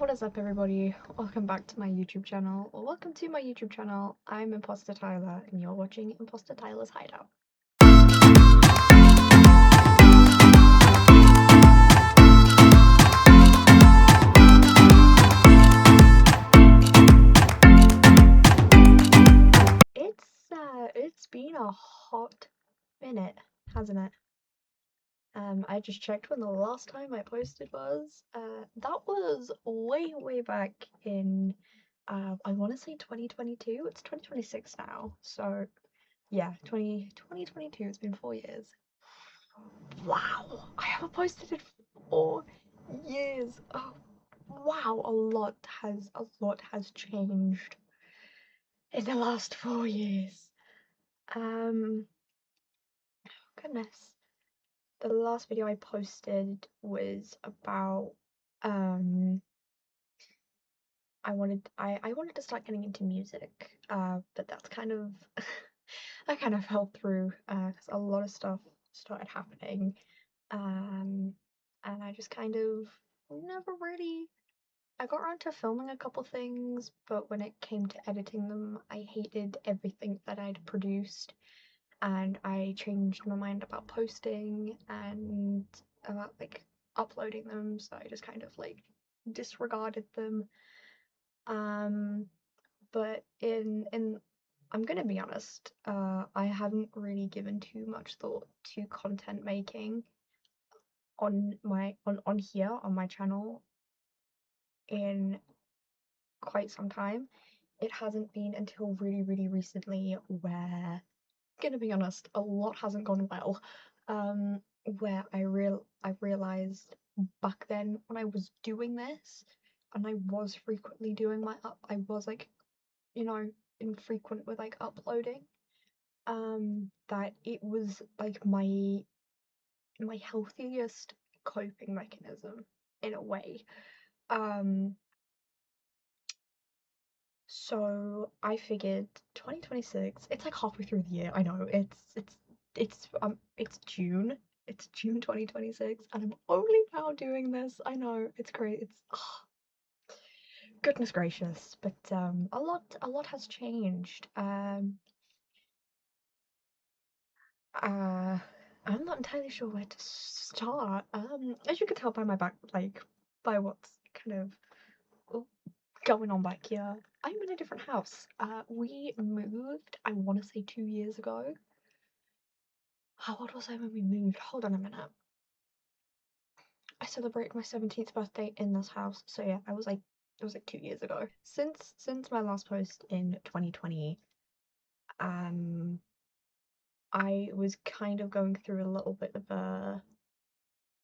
What is up, everybody? Welcome back to my YouTube channel, or welcome to my YouTube channel. I'm Imposter Tyler, and you're watching Imposter Tyler's Hideout. It's been a hot minute, hasn't it? I just checked when the last time I posted was. That was way back in, I want to say 2022. It's 2026 now, so yeah, 2022. It's been 4 years. Wow, I haven't posted in 4 years. Oh, wow, a lot has changed in the last 4 years. Goodness. The last video I posted was about I wanted to start getting into music, but that's kind of I kind of fell through because a lot of stuff started happening, and I just kind of never really. I got around to filming a couple things, but when it came to editing them, I hated everything that I'd produced, and I changed my mind about posting and about like uploading them, so I just kind of like disregarded them. Um, but in I'm gonna be honest, I haven't really given too much thought to content making on here on my channel in quite some time. It hasn't been until really recently where, gonna be honest, a lot hasn't gone well. Where I realized back then when I was doing this, and I was frequently doing I was like, you know, infrequent with like uploading. That it was like my healthiest coping mechanism in a way. Um, So I figured 2026, it's like halfway through the year. I know it's June. It's June 2026 and I'm only now doing this. I know it's great. Goodness gracious, but a lot has changed. Uh I'm not entirely sure where to start. As you can tell by my back, like by what's kind of going on back here. I'm in a different house. We moved, I want to say 2 years ago. How old was I when we moved? Hold on a minute. I celebrated my 17th birthday in this house. So yeah, it was like 2 years ago. Since my last post in 2020, I was kind of going through a little bit of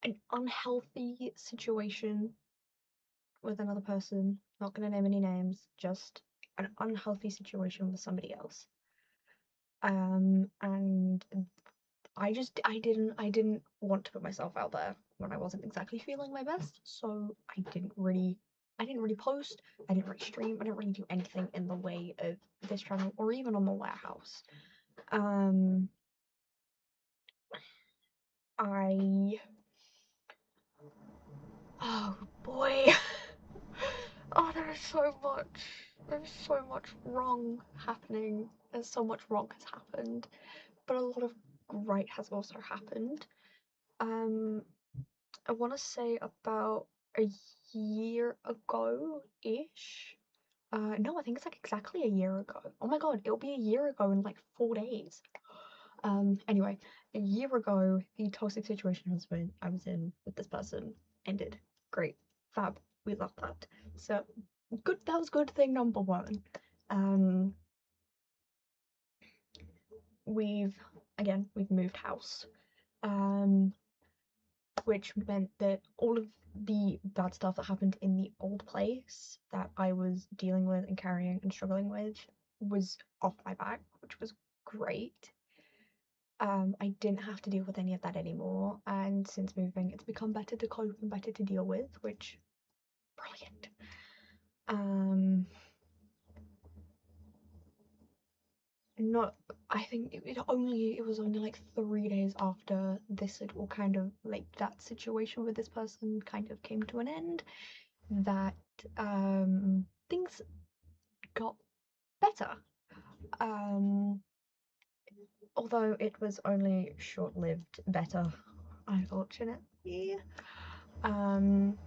an unhealthy situation with another person. Not gonna name any names, just an unhealthy situation with somebody else. And I didn't want to put myself out there when I wasn't exactly feeling my best, so I didn't really post, I didn't really stream, I didn't really do anything in the way of this channel or even on the warehouse. Um I Oh boy. Oh, there's so much wrong happening. There's so much wrong has happened, but a lot of great has also happened. Um I want to say about a year ago-ish. No, I think it's like exactly a year ago. Oh my god, it'll be a year ago in like 4 days. Anyway, a year ago, the toxic situation I was in with this person ended. Great, fab, we love that. So good. That was good thing number one. Um, we've we've moved house. Um, which meant that all of the bad stuff that happened in the old place that I was dealing with and carrying and struggling with was off my back, which was great. I didn't have to deal with any of that anymore, and since moving, it's become better to cope and better to deal with, which brilliant. Um, not I think it was only like 3 days after this had all kind of like that situation with this person kind of came to an end that things got better. Um, Although it was only short-lived better, unfortunately. Um,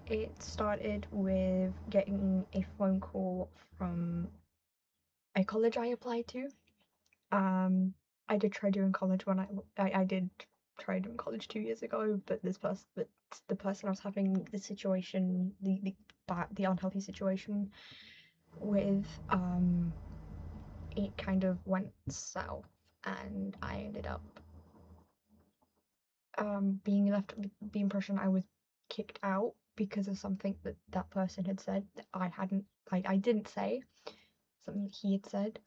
it started with getting a phone call from a college I applied to. Um, I did try doing college when I did try doing college 2 years ago, but the person I was having the situation, the unhealthy situation with, it kind of went south, and I ended up being left with the impression I was kicked out because of something that that person had said that I didn't say, something that he had said,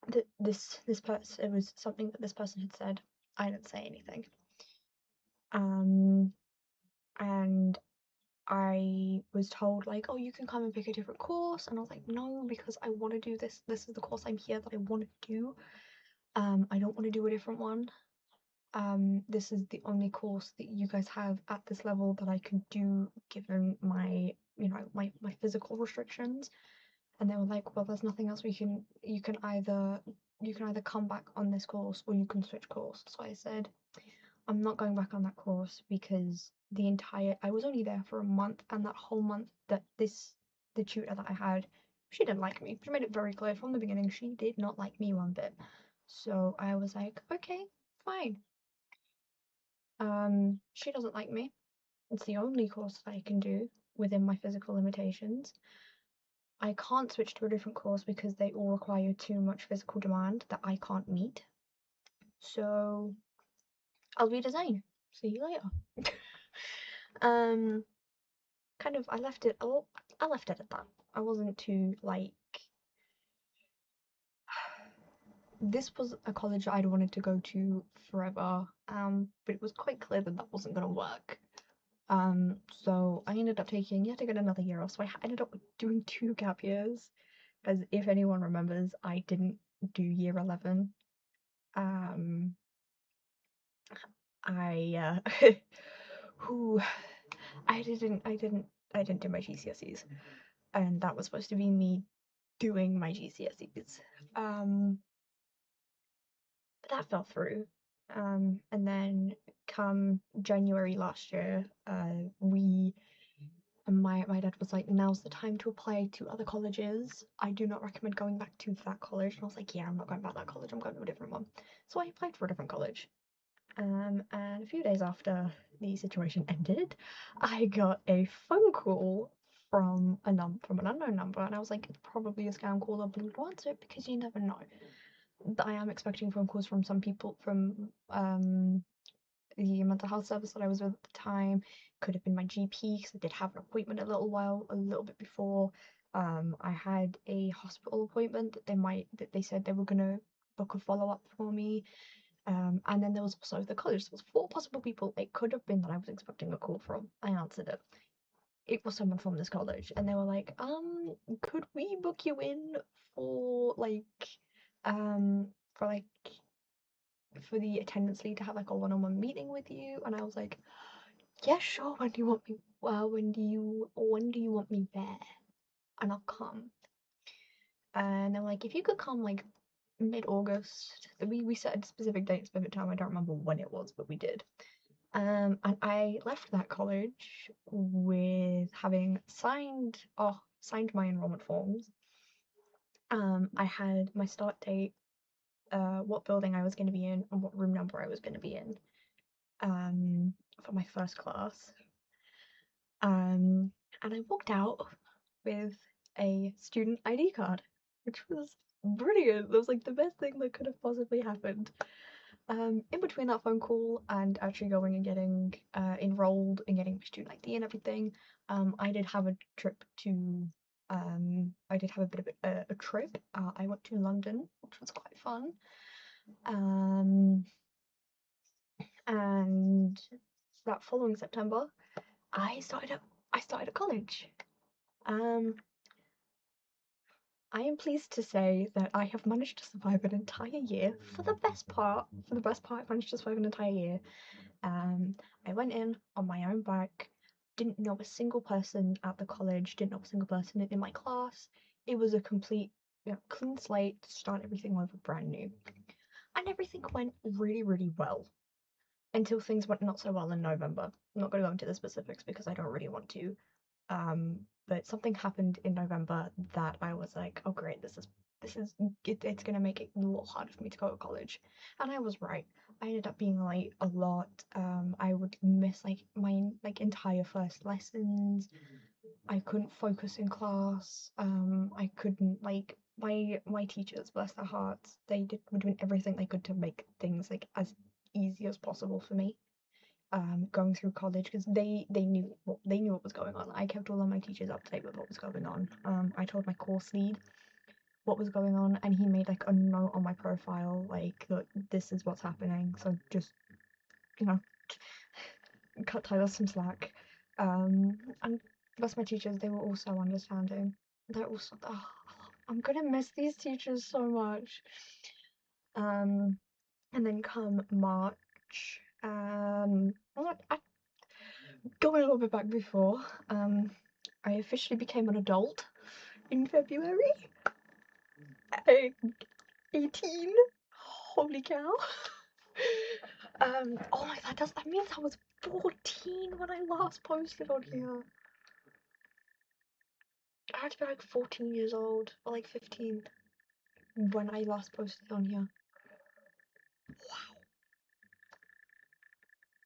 that this person, it was something that this person had said. I didn't say anything. Um, and I was told like, oh, you can come and pick a different course, and I was like, no, because I want to do this. This is the course I'm here that I want to do. I don't want to do a different one. This is the only course that you guys have at this level that I can do given my, my physical restrictions. And they were like, well, there's nothing else you can either come back on this course or you can switch course. So I said, I'm not going back on that course because I was only there for a month, and that whole month the tutor that I had, she didn't like me. She made it very clear from the beginning she did not like me one bit. So I was like, okay, fine. She doesn't like me. It's the only course that I can do within my physical limitations. I can't switch to a different course because they all require too much physical demand that I can't meet. So I'll redesign. See you later. um, Kind of, I left it at that. I wasn't too like. This was a college I'd wanted to go to forever, but it was quite clear that that wasn't gonna work. So I ended up taking yet again another year off. So I ended up doing 2 gap years, as if anyone remembers, I didn't do year 11. Um, I who I didn't do my GCSEs, and that was supposed to be me doing my GCSEs. But that fell through. And then come January last year, we my dad was like, now's the time to apply to other colleges. I do not recommend going back to that college. And I was like, yeah, I'm not going back to that college. I'm going to a different one. So I applied for a different college. And a few days after the situation ended, I got a phone call from an unknown number, and I was like, it's probably a scam call. I wouldn't answer it because you never know. I am expecting phone calls from some people from the mental health service that I was with at the time. Could have been my GP because I did have an appointment a little bit before. I had a hospital appointment that they said they were gonna book a follow up for me. And then there was also the college. There was 4 possible people it could have been that I was expecting a call from. I answered it. It was someone from this college, and they were like, could we book you in for um, for like for the attendance lead to have like a one-on-one meeting with you? And I was like, yeah, sure. When do you want me? Well, when do you want me there? And I'll come. And they're like, if you could come like mid-August. We set a specific date, specific time. I don't remember when it was, but we did. And I left that college with having signed my enrollment forms. I had my start date, what building I was going to be in, and what room number I was going to be in, for my first class. And I walked out with a student ID card, which was brilliant. That was like the best thing that could have possibly happened. In between that phone call and actually going and getting enrolled and getting my student ID and everything, I did have a trip to I did have a bit of a trip. I went to London, which was quite fun. Um, and that following September, I started at I started at college. Um, I am pleased to say that I have managed to survive an entire year. For the best part, I managed to survive an entire year. I went in on my own back. didn't know a single person at the college, didn't know a single person in my class. It was a complete, clean slate, start everything over brand new. And everything went really, really well until things went not so well in November. I'm not going to go into the specifics because I don't really want to. But something happened in November that I was like, oh great, it's gonna make it a little harder for me to go to college, and I was right. I ended up being late a lot. I would miss like my entire first lessons. I couldn't focus in class. I couldn't like my teachers, bless their hearts, were doing everything they could to make things like as easy as possible for me going through college because they knew what was going on. I kept all of my teachers up to date with what was going on. I told my course lead what was going on, and he made like a note on my profile like, look, this is what's happening. So just you know, cut Tyler some slack. And plus my teachers, they were also understanding. They're also I'm gonna miss these teachers so much. And then come March, going a little bit back before, I officially became an adult in February. 18. Holy cow. Oh my god, that means I was 14 when I last posted on here. I had to be like 14 years old, or like 15, when I last posted on here. Wow.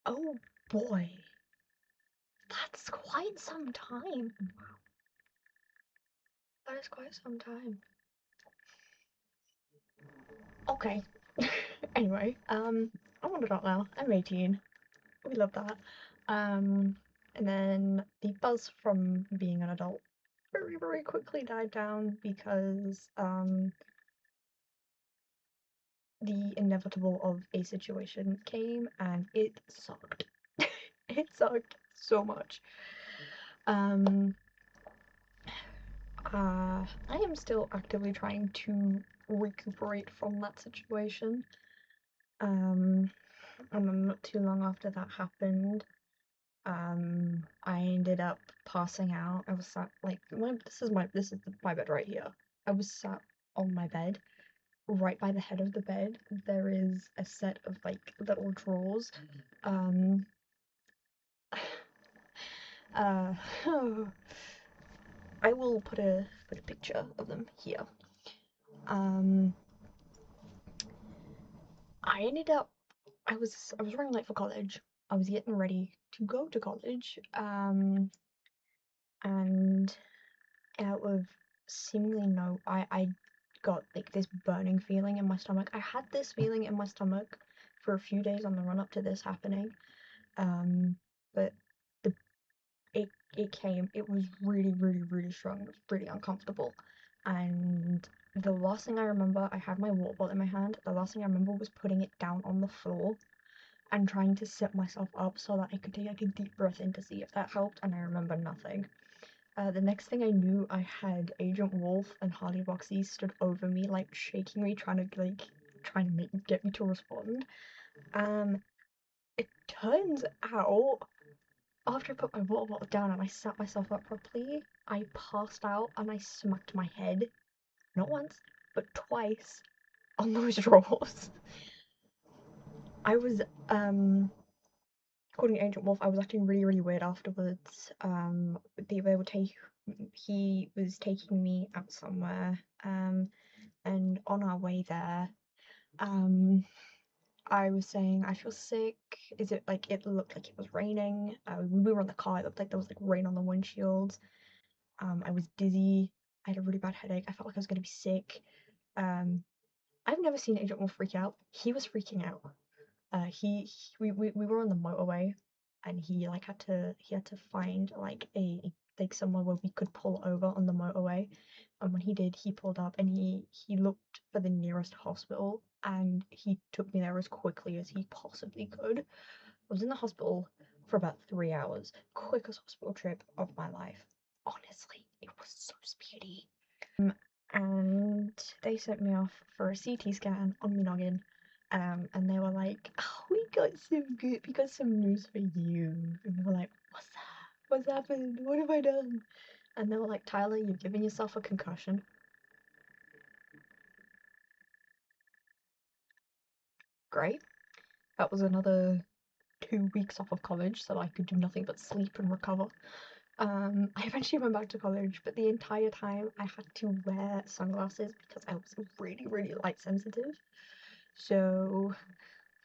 Oh boy. That's quite some time. That is quite some time. Okay. Anyway, I'm an adult now. I'm 18. We love that. And then the buzz from being an adult very, very quickly died down because the inevitable of a situation came and it sucked. It sucked so much. I am still actively trying to recuperate from that situation. And then not too long after that happened, I ended up passing out. I was sat like this is my bed right here. I was sat on my bed. Right by the head of the bed, there is a set of like little drawers. Um, uh, I will put a picture of them here. Um, I ended up I was running late for college. I was getting ready to go to college. And out of seemingly no, I got like this burning feeling in my stomach. I had this feeling in my stomach for a few days on the run up to this happening. But the it came. It was really, really, really strong. It was really uncomfortable. And the last thing I remember, I had my water bottle in my hand. The last thing I remember was putting it down on the floor and trying to sit myself up so that I could take like a deep breath in to see if that helped. And I remember nothing. The next thing I knew, I had Agent Wolf and Harley Roxy stood over me, like shaking me, trying to get me to respond. It turns out after I put my water bottle down and I sat myself up properly, I passed out and I smacked my head, not once, but twice, on those drawers. I was according to Agent Wolf, I was acting really, really weird afterwards. He was taking me out somewhere, and on our way there, I was saying I feel sick. Is it like it looked like it was raining? We were in the car. It looked like there was like rain on the windshields. I was dizzy. I had a really bad headache. I felt like I was gonna be sick. Um, I've never seen Agent Wolf freak out. He was freaking out. We were on the motorway, and he had to find like like somewhere where we could pull over on the motorway. And when he did, he pulled up and he looked for the nearest hospital, and he took me there as quickly as he possibly could. I was in the hospital for about 3 hours. Quickest hospital trip of my life. Honestly, it was so speedy. And they sent me off for a CT scan on my noggin. And they were like, "Oh, we got some news for you." And we were like, "What's that?" What's happened? What have I done? And they were like, Tyler, you've given yourself a concussion. Great. That was another 2 weeks off of college, so I could do nothing but sleep and recover. I eventually went back to college, but the entire time I had to wear sunglasses because I was really, really light sensitive. So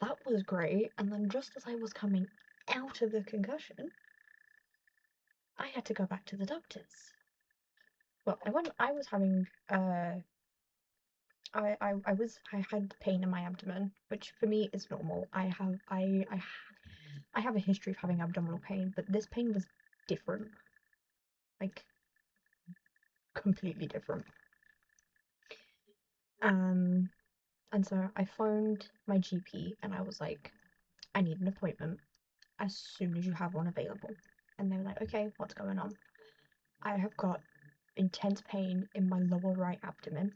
that was great. And then just as I was coming out of the concussion, I had to go back to the doctors. Well, I was having I had pain in my abdomen, which for me is normal. I have a history of having abdominal pain, but this pain was different, like completely different. Um, and so I phoned my GP and I was like, I need an appointment as soon as you have one available. And they were like, okay, what's going on? I have got intense pain in my lower right abdomen.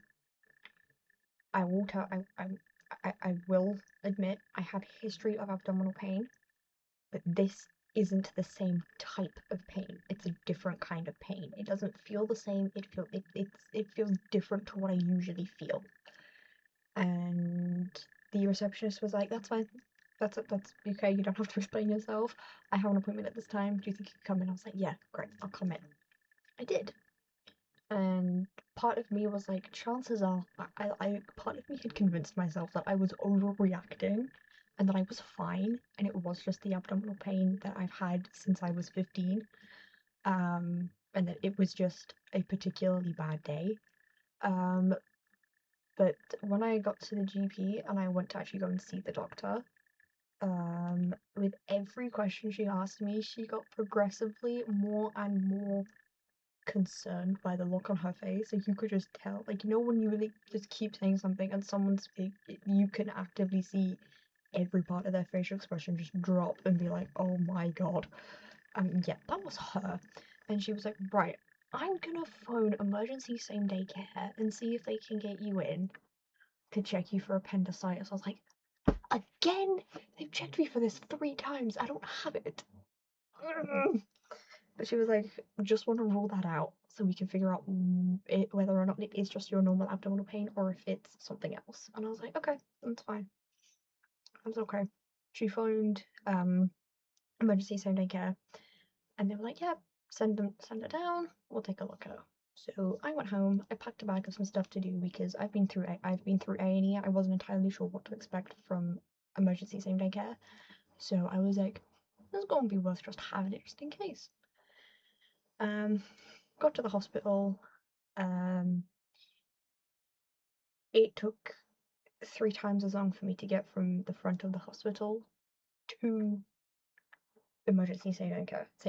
I will tell I will admit I have a history of abdominal pain, but this isn't the same type of pain. It's a different kind of pain. It doesn't feel the same. It feels different to what I usually feel. And the receptionist was like, "That's fine. That's okay. You don't have to explain yourself. I have an appointment at this time. Do you think you can come in?" I was like, "Yeah, great. I'll come in." I did. And part of me was like, chances are, part of me had convinced myself that I was overreacting and that I was fine, and it was just the abdominal pain that I've had since I was 15, and that it was just a particularly bad day. Um, but when I got to the GP and I went to actually go and see the doctor, with every question she asked me, she got progressively more and more concerned by the look on her face. Like you could just tell, like when you really just keep saying something and you can actively see every part of their facial expression just drop and be like, oh my god. Yeah, that was her. And she was like, right, I'm gonna phone emergency same day care and see if they can get you in to check you for appendicitis. I was like, again? They've checked me for this 3 times. I don't have it. But she was like, just want to rule that out so we can figure out whether or not it is just your normal abdominal pain or if it's something else. And I was like, okay, that's fine. That's okay. She phoned emergency same day care, and they were like, yeah, send it down. We'll take a look at it. So I went home. I packed a bag of some stuff to do because I've been through A&E. I wasn't entirely sure what to expect from emergency same day care. So I was like, it's going to be worth just having it just in case. Got to the hospital. Um, it took 3 times as long for me to get from the front of the hospital to emergency same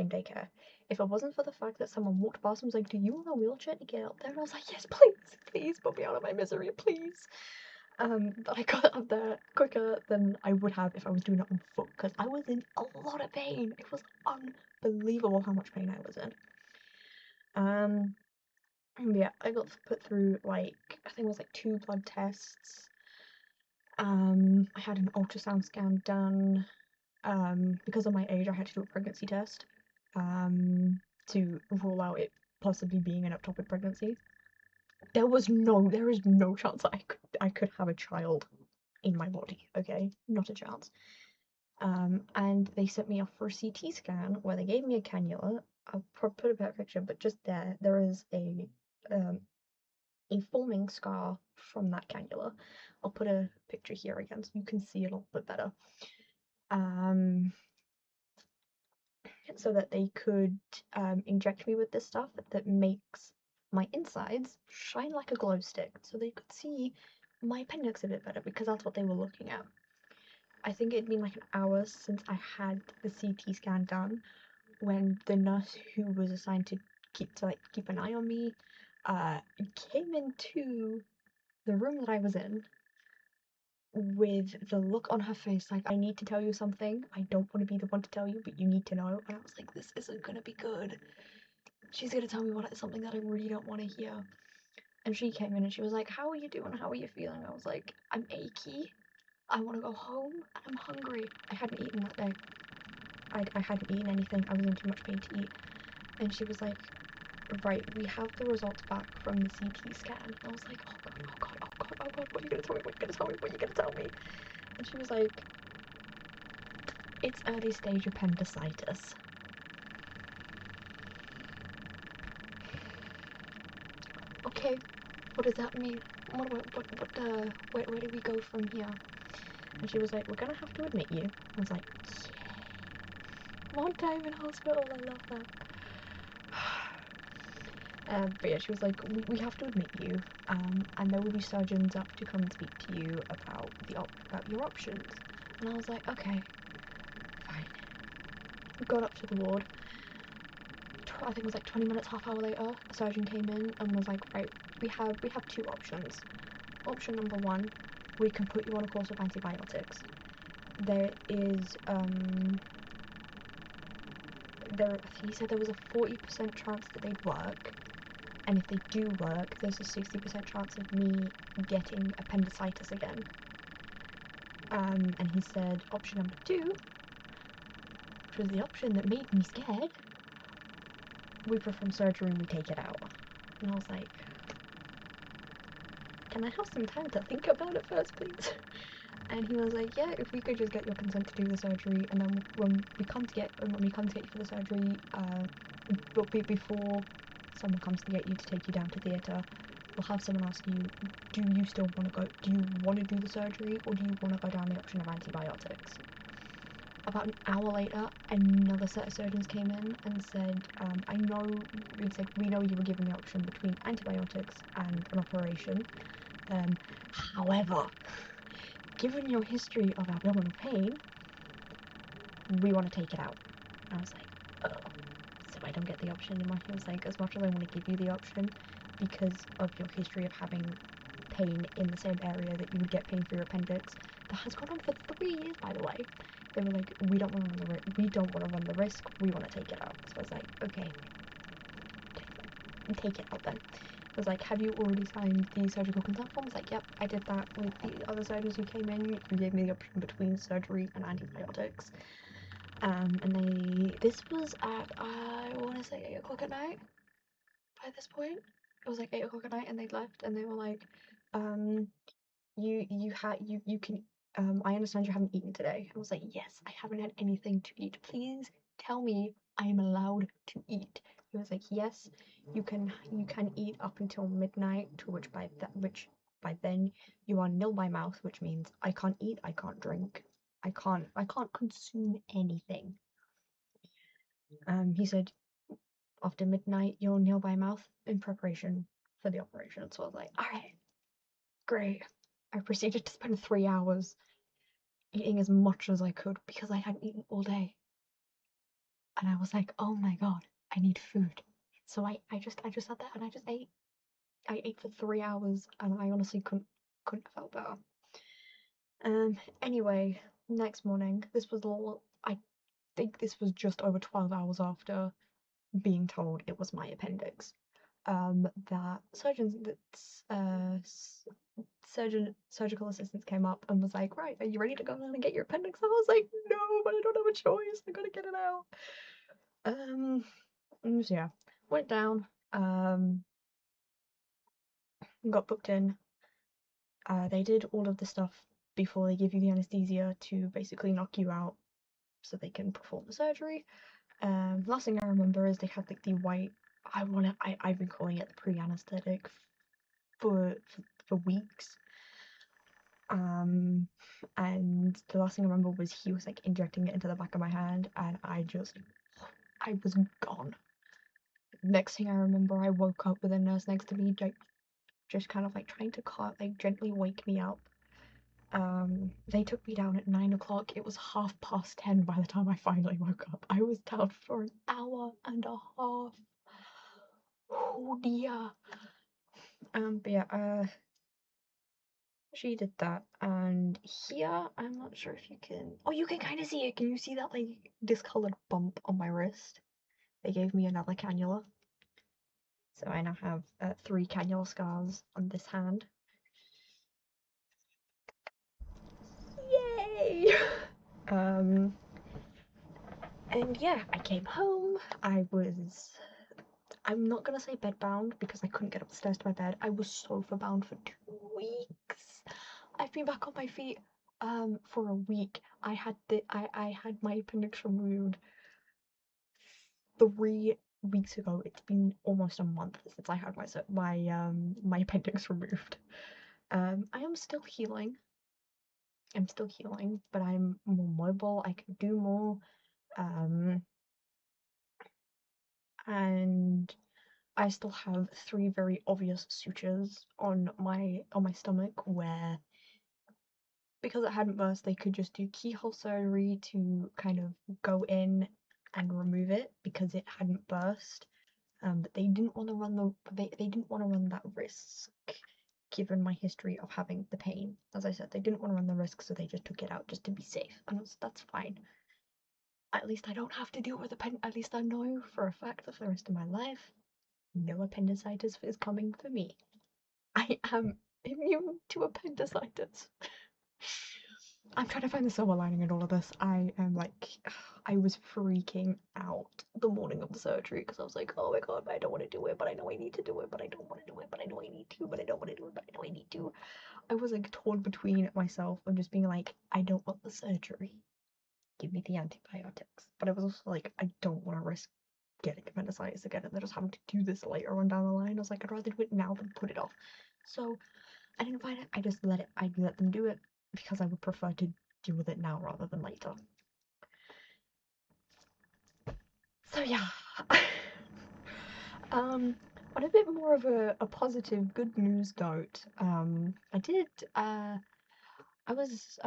day care. If it wasn't for the fact that someone walked past and was like, "Do you want a wheelchair to get out there?" And I was like, "Yes, please, please put me out of my misery, please." But I got up there quicker than I would have if I was doing it on foot because I was in a lot of pain. It was unbelievable how much pain I was in. Yeah, I got put through I think it was 2 blood tests. I had an ultrasound scan done. Because of my age, I had to do a pregnancy test. To rule out it possibly being an ectopic pregnancy. There is no chance that I could have a child in my body. Okay, not a chance. And they sent me off for a CT scan where they gave me a cannula. I'll put a better picture, but just there is a forming scar from that cannula. I'll put a picture here again so you can see it a little bit better. So that they could inject me with this stuff that makes my insides shine like a glow stick so they could see my appendix a bit better because that's what they were looking at. I think it'd been an hour since I had the CT scan done when the nurse who was assigned to keep an eye on me came into the room that I was in with the look on her face like, I need to tell you something. I don't want to be the one to tell you, but you need to know. And I was like, this isn't gonna be good. She's gonna tell me something that I really don't want to hear. And she came in and she was like, how are you doing? How are you feeling? I was like, I'm achy. I want to go home and I'm hungry. I hadn't eaten that day. I hadn't eaten anything. I was in too much pain to eat. And she was like, right, we have the results back from the CT scan. And I was like, oh god, oh god, oh god, oh god, what are you gonna tell me? What are you gonna tell me? What are you gonna tell me? And she was like, it's early stage appendicitis. Okay, what does that mean? Where do we go from here? And she was like, we're gonna have to admit you. I was like, yay. One time in hospital, I love that. But yeah, she was like, we have to admit you, and there will be surgeons up to come and speak to you about your options. And I was like, okay, fine. We got up to the ward. I think it was like 20 minutes, half hour later, a surgeon came in and was like, right, we have two options. Option number one, we can put you on a course of antibiotics. There is he said there was a 40% chance that they'd work, and if they do work, there's a 60% chance of me getting appendicitis again. And he said option number two, which was the option that made me scared, we perform surgery and we take it out. And I was like, can I have some time to think about it first, please? And he was like, yeah, if we could just get your consent to do the surgery, and then when we come to get you for the surgery, before someone comes to get you to take you down to theatre, we'll have someone ask you, do you still want to go, do you want to do the surgery, or do you want to go down the option of antibiotics? About an hour later, another set of surgeons came in and said, we know you were given the option between antibiotics and an operation. However, given your history of abdominal pain, we want to take it out. And I was like, oh, so I don't get the option anymore. He was like, as much as I want to give you the option, because of your history of having pain in the same area that you would get pain for your appendix, that has gone on for 3 years, by the way. They were like, we don't want to run the risk. We want to take it out. So I was like, okay, take it out then. I was like, have you already signed the surgical consent form? I was like, yep, I did that with the other surgeons who came in. You gave me the option between surgery and antibiotics. And this was at, I want to say 8 o'clock at night by this point. It was like 8 o'clock at night, and they'd left, and they were like, you can, I understand you haven't eaten today. I was like, yes, I haven't had anything to eat. Please tell me I am allowed to eat. He was like, yes, you can eat up until midnight, to which by then you are nil by mouth, which means I can't eat, I can't drink, I can't consume anything. He said after midnight you're nil by mouth in preparation for the operation. So I was like, alright, great. I proceeded to spend 3 hours eating as much as I could because I hadn't eaten all day. And I was like, oh my god, I need food. So I just sat there and I just ate. I ate for 3 hours and I honestly couldn't have felt better. Anyway, next morning, I think this was just over 12 hours after being told it was my appendix. That surgical assistants came up and was like, right, are you ready to go in and get your appendix? I was like, no, but I don't have a choice. I gotta get it out. So yeah, went down, got booked in. They did all of the stuff before they give you the anesthesia to basically knock you out so they can perform the surgery. Last thing I remember is they had like the white, I've been calling it the pre-anesthetic for weeks. And the last thing I remember was he was like injecting it into the back of my hand, and I was gone. Next thing I remember, I woke up with a nurse next to me, like just kind of like trying to gently wake me up. They took me down at 9 o'clock. It was 10:30 by the time I finally woke up. I was down for an hour and a half. Oh dear. But yeah, she did that, and here, I'm not sure if you can, oh, you can kind of see it. Can you see that like discolored bump on my wrist? They gave me another cannula. So I now have 3 cannula scars on this hand. Yay! And yeah, I came home. I'm not gonna say bedbound because I couldn't get upstairs to my bed. I was sofa bound for 2 weeks. I've been back on my feet for a week. I had my appendix removed 3 weeks ago. It's been almost a month since I had my appendix removed. I am still healing. I'm still healing, but I'm more mobile. I can do more. Um, and I still have three very obvious sutures on my stomach where, because it hadn't burst, they could just do keyhole surgery to kind of go in and remove it because it hadn't burst. But they didn't want to run they didn't want to run that risk given my history of having the pain. As I said, they didn't want to run the risk, so they just took it out just to be safe, and that's fine. At least I don't have to deal with at least I know for a fact that for the rest of my life, no appendicitis is coming for me. I am immune to appendicitis. I'm trying to find the silver lining in all of this. I am like, I was freaking out the morning of the surgery because I was like, oh my god, I don't want to do it, but I know I need to do it, but I don't want to do it, but I know I need to, but I don't want to do it, but I know I need to. I was like torn between myself and just being like, I don't want the surgery. Give me the antibiotics. But I was also like, I don't want to risk getting appendicitis again and then just having to do this later on down the line. I was like, I'd rather do it now than put it off. So I didn't find it. I let them do it because I would prefer to deal with it now rather than later. So yeah. On a bit more of a positive good news note, I'm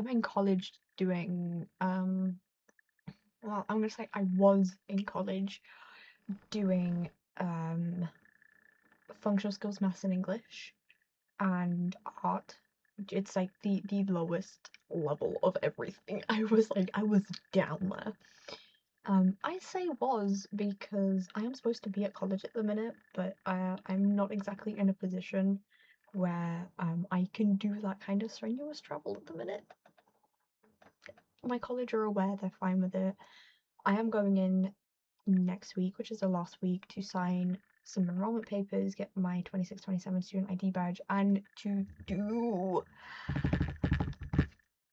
in college doing well, I'm gonna say I was in college doing functional skills, maths and English and art. It's like the lowest level of everything. I was down there. I say was because I am supposed to be at college at the minute, but I'm not exactly in a position where I can do that kind of strenuous travel at the minute. My college are aware, they're fine with it. I am going in next week, which is the last week, to sign some enrollment papers, get my 26-27 student ID badge, and to do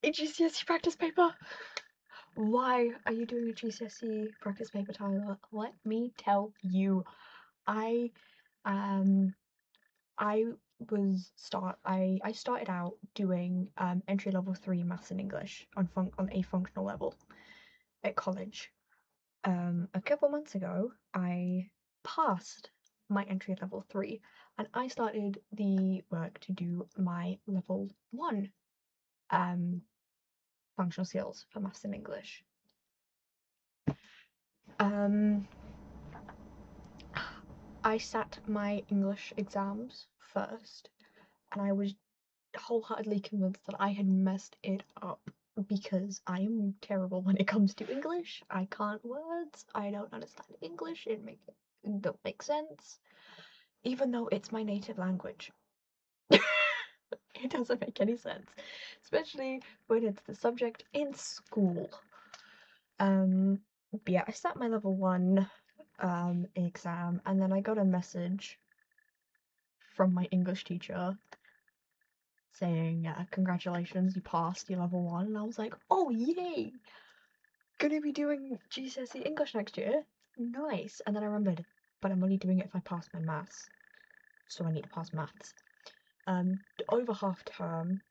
a GCSE practice paper. Why are you doing a GCSE practice paper, Tyler? Let me tell you. I um I I started out doing entry level 3 maths and English on a functional level at college. A couple months ago, I passed my entry level 3 and I started the work to do my level 1 um functional skills for maths and English. Um I sat my English exams first, and I was wholeheartedly convinced that I had messed it up because I am terrible when it comes to English. I can't words. I don't understand English. It don't make sense, even though it's my native language. It doesn't make any sense, especially when it's the subject in school. But yeah, I sat my level 1 exam, and then I got a message from my English teacher saying, congratulations, you passed your level 1. And I was like, oh, yay! Gonna be doing GCSE English next year. Nice. And then I remembered, but I'm only doing it if I pass my maths. So I need to pass maths. Over half term,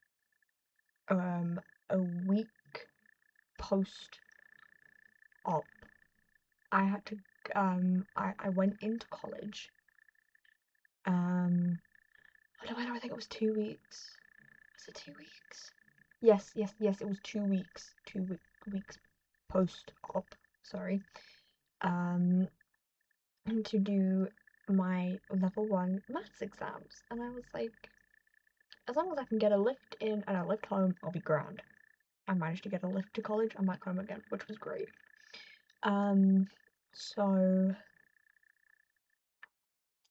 a week post op, I had to, I went into college. I don't know, I think it was 2 weeks. Was it 2 weeks? Yes, it was 2 weeks. 2 weeks post-op, sorry. To do my level 1 maths exams. And I was like, as long as I can get a lift in and a lift home, I'll be grand. I managed to get a lift to college and back home again, which was great. So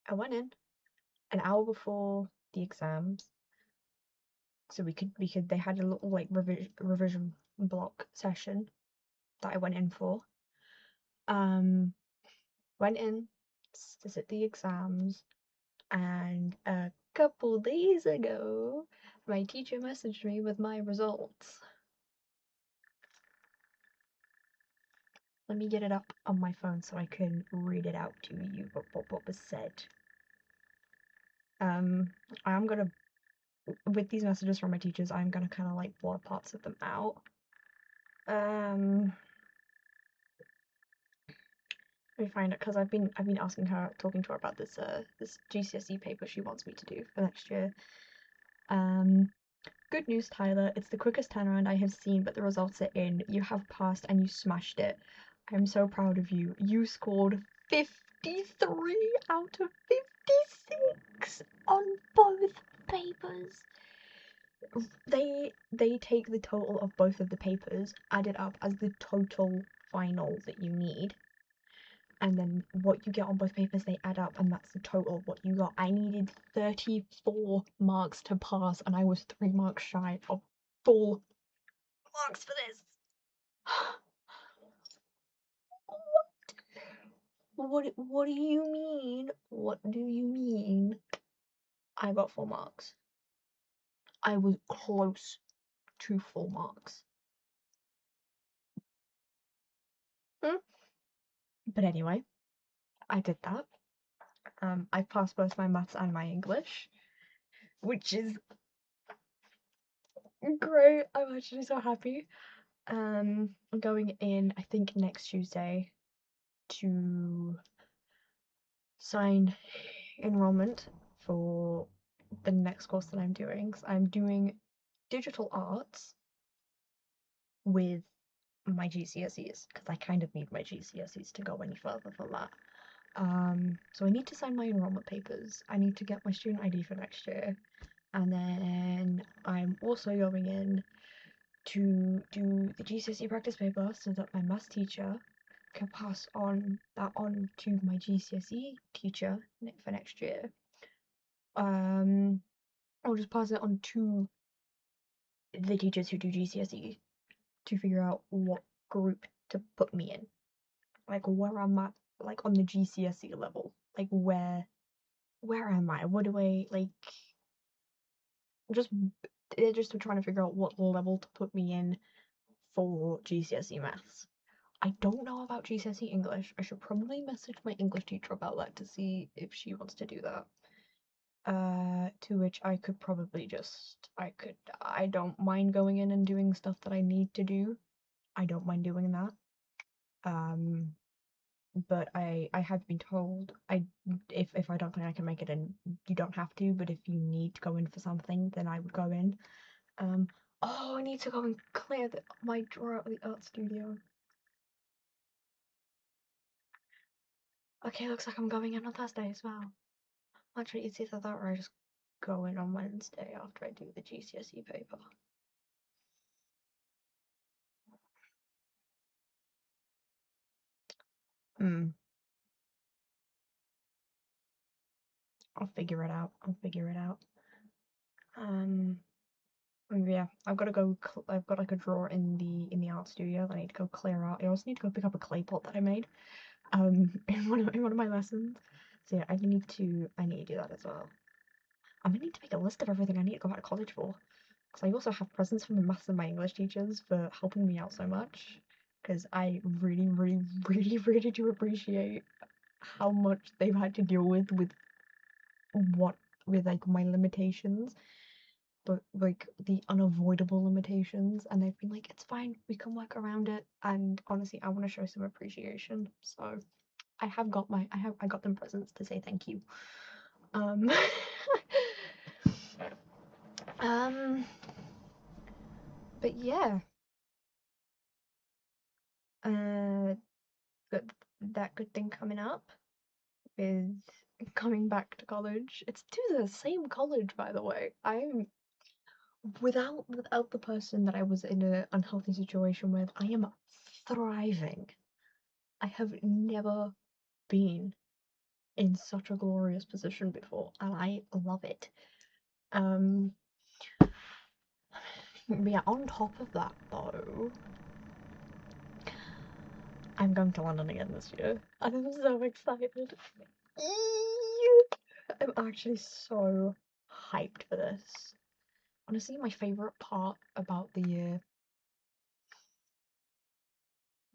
I went in an hour before the exams, so they had a little like revision block session that I went in for. Um, went in to sit the exams, and a couple days ago, my teacher messaged me with my results. Let me get it up on my phone so I can read it out to you, what was said. I'm gonna, with these messages from my teachers, I'm gonna kind of like blur parts of them out. Let me find it, because I've been asking her, talking to her about this this GCSE paper she wants me to do for next year. Good news, Tyler. It's the quickest turnaround I have seen, but the results are in. You have passed and you smashed it. I'm so proud of you. You scored 53 out of 56 on both papers. They take the total of both of the papers, add it up as the total final that you need, and then what you get on both papers, they add up, and that's the total of what you got. I needed 34 marks to pass, and I was 3 marks shy of full marks for this. What do you mean? What do you mean? I got full marks. I was close to full marks. But anyway, I did that. I passed both my maths and my English, which is great. I'm actually so happy. I'm going in, I think, next Tuesday to sign enrollment for the next course that I'm doing. So I'm doing digital arts with my GCSEs, because I kind of need my GCSEs to go any further than that. So I need to sign my enrollment papers. I need to get my student ID for next year. And then I'm also going in to do the GCSE practice paper so that my maths teacher can pass on that on to my GCSE teacher for next year. I'll just pass it on to the teachers who do GCSE to figure out what group to put me in, like where I'm at, like on the GCSE level, like where am I? What do I like? Just they're just trying to figure out what level to put me in for GCSE maths. I don't know about GCSE English. I should probably message my English teacher about that to see if she wants to do that. To which I could probably I don't mind going in and doing stuff that I need to do. I don't mind doing that. But I have been told if I don't think I can make it in, you don't have to, but if you need to go in for something, then I would go in. Oh, I need to go and clear my drawer at the art studio. Okay, looks like I'm going in on Thursday as well. Actually, it's either that or I just go in on Wednesday after I do the GCSE paper. I'll figure it out. Yeah, I've got to go. I've got like a drawer in the art studio that I need to go clear out. I also need to go pick up a clay pot that I made, in one of my lessons. So yeah, I need to do that as well. I'm gonna need to make a list of everything I need to go out of college for, because I also have presents from my maths and my English teachers for helping me out so much. Because I really, really, really, really do appreciate how much they've had to deal with what with like my limitations, but like the unavoidable limitations, and they've been like, it's fine, we can work around it. And honestly, I want to show some appreciation, so I got them presents to say thank you. um um but yeah, good that good thing coming up is coming back to college. It's to the same college, by the way. I'm without the person that I was in an unhealthy situation with, I am thriving. I have never been in such a glorious position before, and I love it. Yeah, on top of that though, I'm going to London again this year, and I'm so excited. I'm actually so hyped for this. Honestly, my favorite part about the year.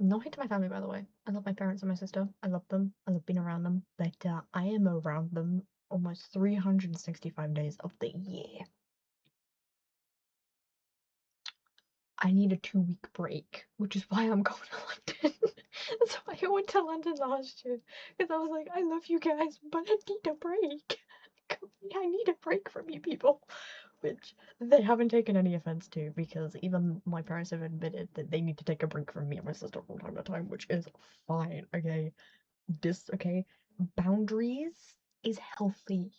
No hate to my family, by the way. I love my parents and my sister. I love them. I love being around them. But I am around them almost 365 days of the year. I need a 2-week break, which is why I'm going to London. So I went to London last year because I was like, I love you guys, but I need a break. I need a break from you people. Which they haven't taken any offense to, because even my parents have admitted that they need to take a break from me and my sister from time to time, which is fine, okay? Okay? Boundaries is healthy.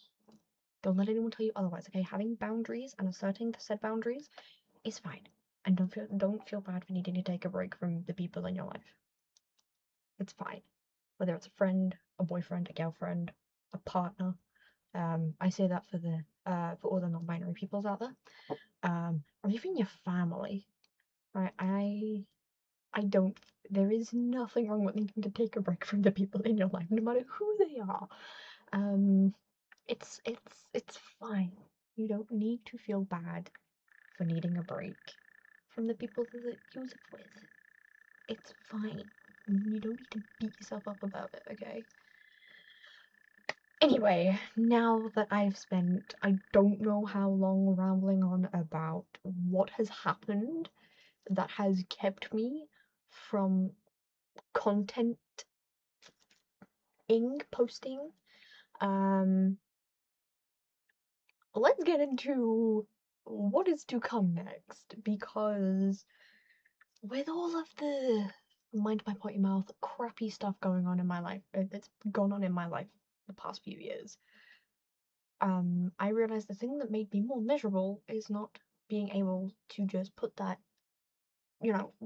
Don't let anyone tell you otherwise, okay? Having boundaries and asserting said boundaries is fine. And don't feel bad for needing to take a break from the people in your life. It's fine. Whether it's a friend, a boyfriend, a girlfriend, a partner. I say that for all the non-binary peoples out there. Or even your family. Right? I don't. There is nothing wrong with needing to take a break from the people in your life, no matter who they are. It's fine. You don't need to feel bad for needing a break from the people that you live with. It's fine. You don't need to beat yourself up about it, okay? Anyway, now that I've spent I don't know how long rambling on about what has happened that has kept me from content posting, um, let's get into what is to come next, because with all of the mind my potty mouth crappy stuff going on in my life that's gone on in my life the past few years, I realized the thing that made me more miserable is not being able to just put that,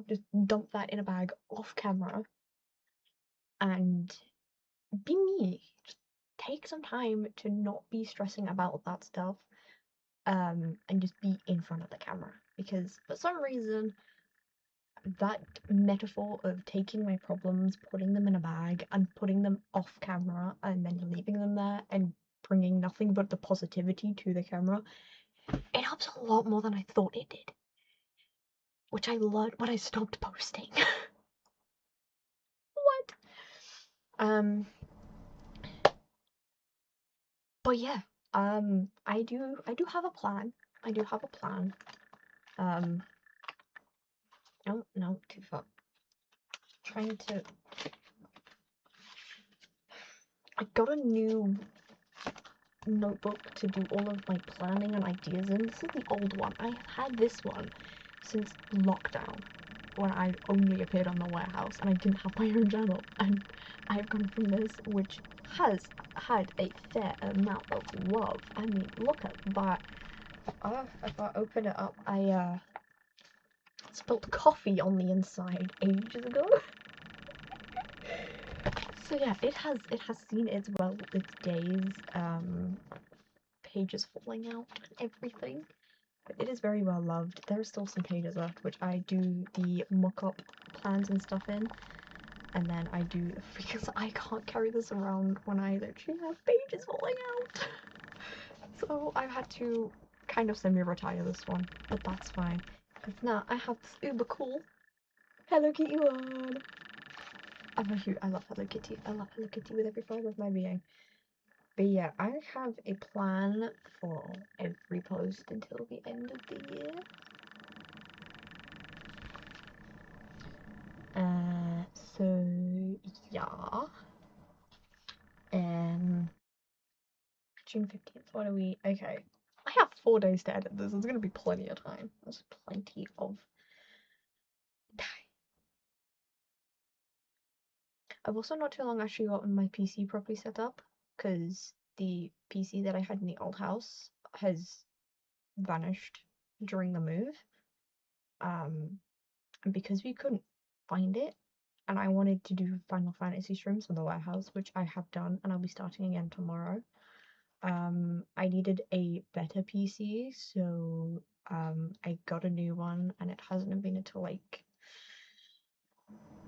just dump that in a bag off camera and be me. Just take some time to not be stressing about that stuff, and just be in front of the camera. Because for some reason, that metaphor of taking my problems, putting them in a bag, and putting them off camera, and then leaving them there and bringing nothing but the positivity to the camera, it helps a lot more than I thought it did. Which I learned when I stopped posting. What? But yeah, I do have a plan. I do have a plan. Um, no, too far. Trying to. I got a new notebook to do all of my planning and ideas in. This is the old one. I have had this one since lockdown, when I only appeared on the warehouse and I didn't have my own channel. And I've gone from this, which has had a fair amount of love. I mean, look at that. If I open it up, I spilled coffee on the inside ages ago. So yeah, it has seen its days, pages falling out and everything. But it is very well loved. There are still some pages left, which I do the mock-up plans and stuff in. And then I do, because I can't carry this around when I literally have pages falling out. So I've had to kind of semi-retire this one, but that's fine. Because now I have this uber cool Hello Kitty one. I love Hello Kitty. I love Hello Kitty with every fibre of my being. But yeah, I have a plan for every post until the end of the year. So yeah. June 15th, what are we? Okay. I have 4 days to edit this. There's gonna be plenty of time. There's plenty of time. I've also not too long actually gotten my PC properly set up, because the PC that I had in the old house has vanished during the move. And because we couldn't find it, and I wanted to do Final Fantasy streams from the warehouse, which I have done, and I'll be starting again tomorrow. I needed a better PC, so I got a new one, and it hasn't been until like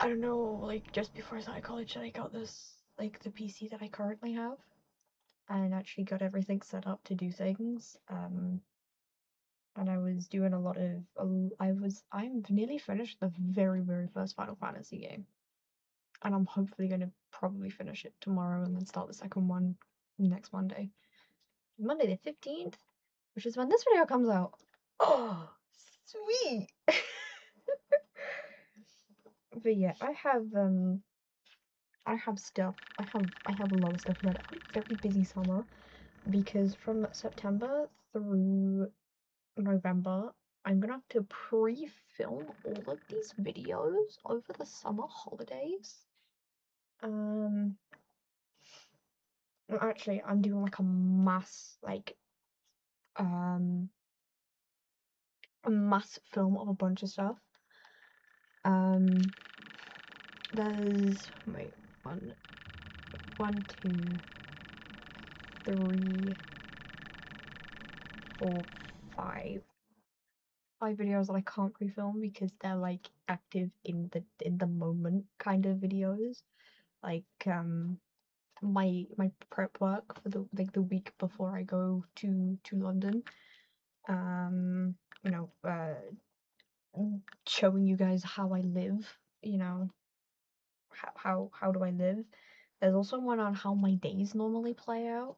I don't know, like just before I started college, I got this like the PC that I currently have, and actually got everything set up to do things. And I was doing a lot of I'm nearly finished the very first Final Fantasy game, and I'm hopefully gonna probably finish it tomorrow and then start the second one next Monday, Monday the 15th, which is when this video comes out. Oh, sweet. But yeah, I have stuff. I have a lot of stuff that I had a very busy summer because from September through November, I'm gonna have to pre-film all of these videos over the summer holidays. Um, well, actually, I'm doing like um a mass film of a bunch of stuff. Um, there's wait one, two, three, four, five videos that I can't pre-film because they're like active in the moment kind of videos. Like my prep work for the week before I go to London. Um, you know, showing you guys how I live, you know, how do I live. There's also one on how my days normally play out.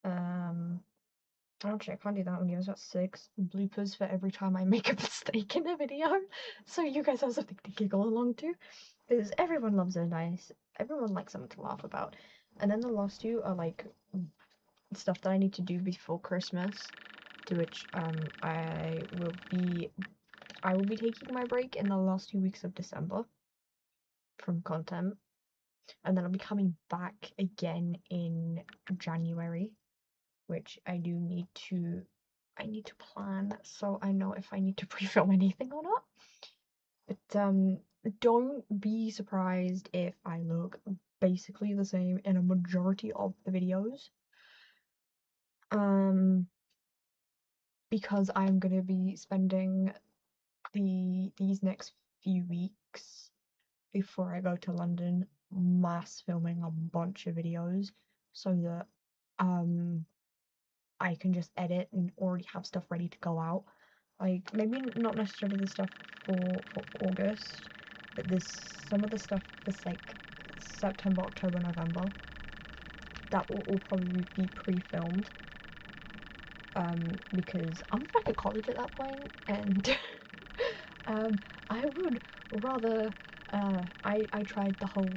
Um, Actually, I can't do that one. I've got 6 bloopers for every time I make a mistake in a video, so you guys have something to giggle along to. Because everyone likes something to laugh about. And then the last 2 are like stuff that I need to do before Christmas, to which I will be taking my break in the last 2 weeks of December from content, and then I'll be coming back again in January, which I need to plan so I know if I need to pre-film anything or not. But don't be surprised if I look basically the same in a majority of the videos. Because I'm gonna be spending these next few weeks before I go to London mass filming a bunch of videos so that I can just edit and already have stuff ready to go out. Like maybe not necessarily the stuff for August, but this some of the stuff that's like September, October, November, that will all probably be pre-filmed. Because I'm back at college at that point, and I would rather I tried the whole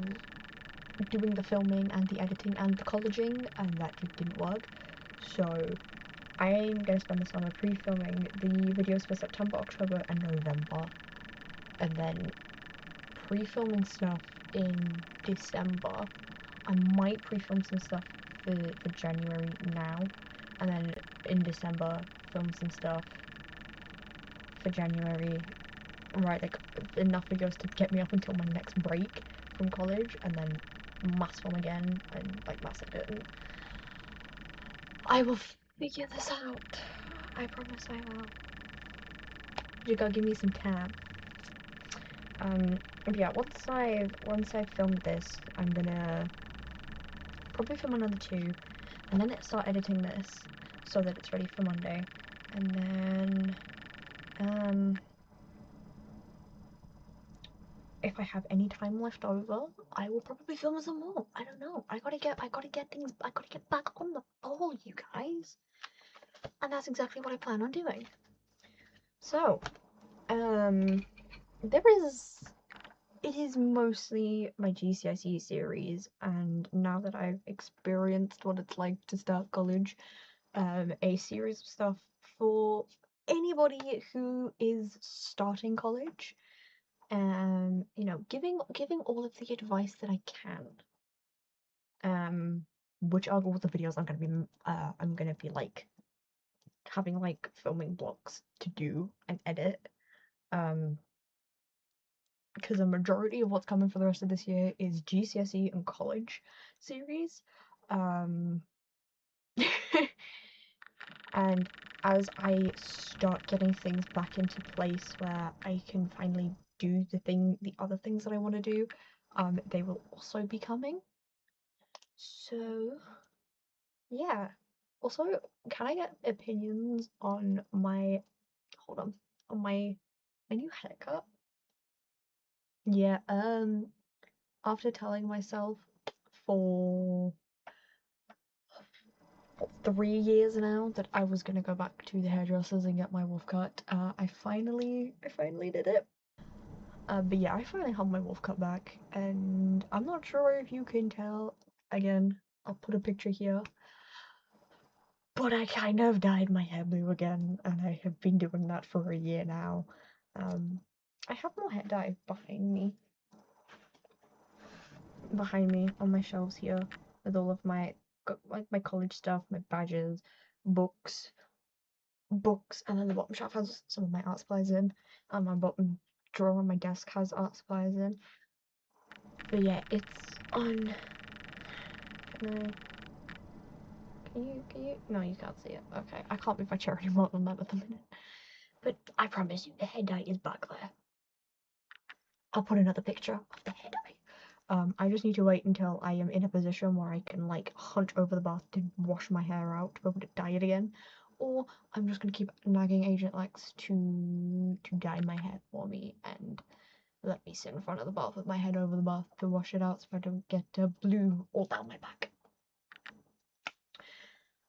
doing the filming and the editing and the colleging, and that just didn't work. So I'm gonna spend the summer pre-filming the videos for September, October, and November, and then pre-filming stuff in December. I might pre-film some stuff for January now, and then in December film some stuff for January. Right, like enough videos to get me up until my next break from college, and then mass film again and like mass edit. And I will figure this out. I promise I will. You gotta give me some time. Yeah, once I've filmed this, I'm gonna probably film another 2, and then start editing this so that it's ready for Monday, and then if I have any time left over, I will probably film some more. I don't know. I gotta get back on the ball, you guys. And that's exactly what I plan on doing. So, it is mostly my GCSE series, and now that I've experienced what it's like to start college, a series of stuff for anybody who is starting college. You know, giving all of the advice that I can. Which are all the videos I'm gonna be like having like filming blocks to do and edit. Because a majority of what's coming for the rest of this year is GCSE and college series. Um, and as I start getting things back into place where I can finally do the other things that I want to do, they will also be coming. So yeah. Also, can I get opinions on my hold on my new haircut? Yeah, after telling myself for 3 years now that I was gonna go back to the hairdressers and get my wolf cut, I finally did it. But yeah, I finally have my wolf cut back, and I'm not sure if you can tell. Again, I'll put a picture here. But I kind of dyed my hair blue again, and I have been doing that for a year now. I have more hair dye behind me on my shelves here, with all of my like my college stuff, my badges, books, and then the bottom shelf has some of my art supplies in, and my bottom drawer on my desk has art supplies in. But yeah, it's on. Can you? No, you can't see it. Okay, I can't move my chair any more than that at the minute. But I promise you, the hair dye is back there. I'll put another picture of the hair dye. I just need to wait until I am in a position where I can like hunch over the bath to wash my hair out to be able to dye it again, or I'm just gonna keep nagging Agent Lex to dye my hair for me and let me sit in front of the bath with my head over the bath to wash it out so I don't get blue all down my back.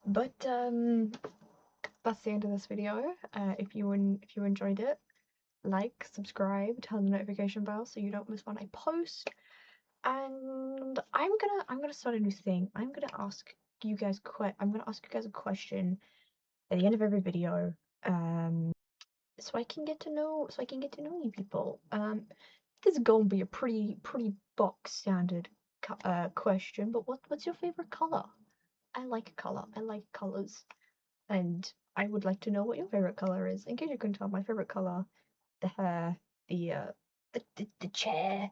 But that's the end of this video. If you enjoyed it, like, subscribe, turn the notification bell so you don't miss when I post. And I'm gonna start a new thing. I'm gonna ask you guys a question at the end of every video. So I can get to know you people. This is gonna be a pretty box standard question, but what's your favorite color? I like color. I like colors, and I would like to know what your favorite color is. In case you couldn't tell, my favorite color, the hair, the chair,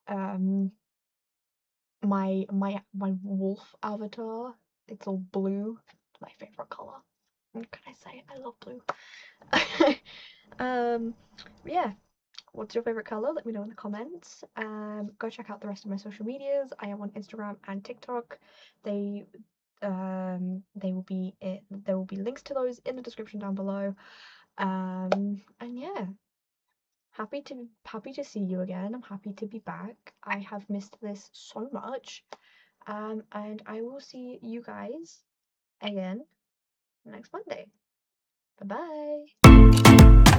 um, my wolf avatar. It's all blue. It's my favorite color. What can I say? I love blue. um, yeah. What's your favorite color? Let me know in the comments. Go check out the rest of my social medias. I am on Instagram and TikTok. They they will be there will be links to those in the description down below. And yeah, happy to see you again. I'm happy to be back. I have missed this so much. And I will see you guys again next Monday. Bye bye.